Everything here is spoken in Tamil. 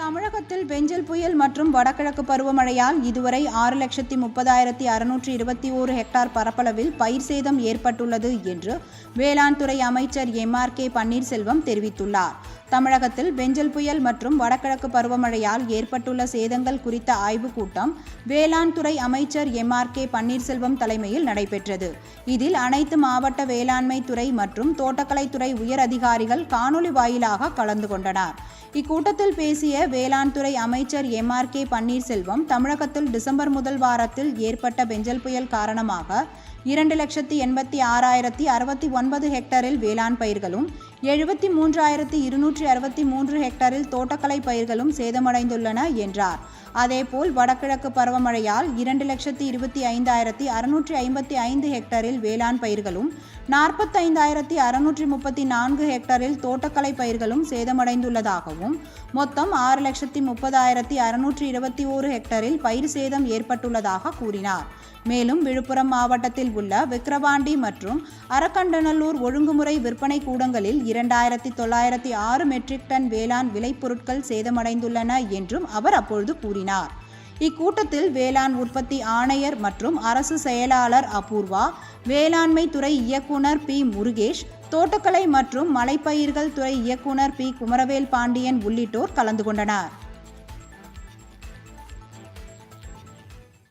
தமிழகத்தில் பெஞ்சல் புயல் மற்றும் வடகிழக்கு பருவமழையால் இதுவரை 6,30,621 ஹெக்டார் பரப்பளவில் பயிர் சேதம் ஏற்பட்டுள்ளது என்று வேளாண் துறை அமைச்சர் MRK பன்னீர்செல்வம் தெரிவித்துள்ளார். தமிழகத்தில் பெஞ்சல் புயல் மற்றும் வடகிழக்கு பருவமழையால் ஏற்பட்டுள்ள சேதங்கள் குறித்த ஆய்வுக் கூட்டம் வேளாண் துறை அமைச்சர் MRK பன்னீர்செல்வம் தலைமையில் நடைபெற்றது. இதில் அனைத்து மாவட்ட வேளாண்மை துறை மற்றும் தோட்டக்கலைத்துறை உயர் அதிகாரிகள் காணொலி வாயிலாக கலந்து கொண்டனர். இக்கூட்டத்தில் பேசிய வேளாண் துறை அமைச்சர் MRK பன்னீர்செல்வம், தமிழகத்தில் டிசம்பர் முதல் வாரத்தில் ஏற்பட்ட பெஞ்சல் புயல் காரணமாக 2,86,069 ஹெக்டரில் வேளாண் பயிர்களும் 73,263 ஹெக்டரில் தோட்டக்கலை பயிர்களும் சேதமடைந்துள்ளன என்றார். அதேபோல் வடகிழக்கு பருவமழையால் 2,25,655 ஹெக்டரில் வேளாண் பயிர்களும் 45,634 ஹெக்டரில் தோட்டக்கலை பயிர்களும் சேதமடைந்துள்ளதாகவும், மொத்தம் 6,30,621 ஹெக்டரில் பயிர் சேதம் ஏற்பட்டுள்ளதாக கூறினார். மேலும் விழுப்புரம் மாவட்டத்தில் உள்ள விக்கிரவாண்டி மற்றும் அரக்கண்டநல்லூர் ஒழுங்குமுறை விற்பனை கூடங்களில் 2,906 மெட்ரிக் டன் வேளாண் விளைபொருட்கள் சேதமடைந்துள்ளன என்றும் அவர் அப்பொழுது கூறினார். இக்கூட்டத்தில் வேளாண் உற்பத்தி ஆணையர் மற்றும் அரசு செயலாளர் அபூர்வா, வேளாண்மை துறை இயக்குனர் P. முருகேஷ், தோட்டக்கலை மற்றும் மலைப்பயிர்கள் துறை இயக்குனர் P. குமரவேல் பாண்டியன் உள்ளிட்டோர் கலந்து கொண்டனர்.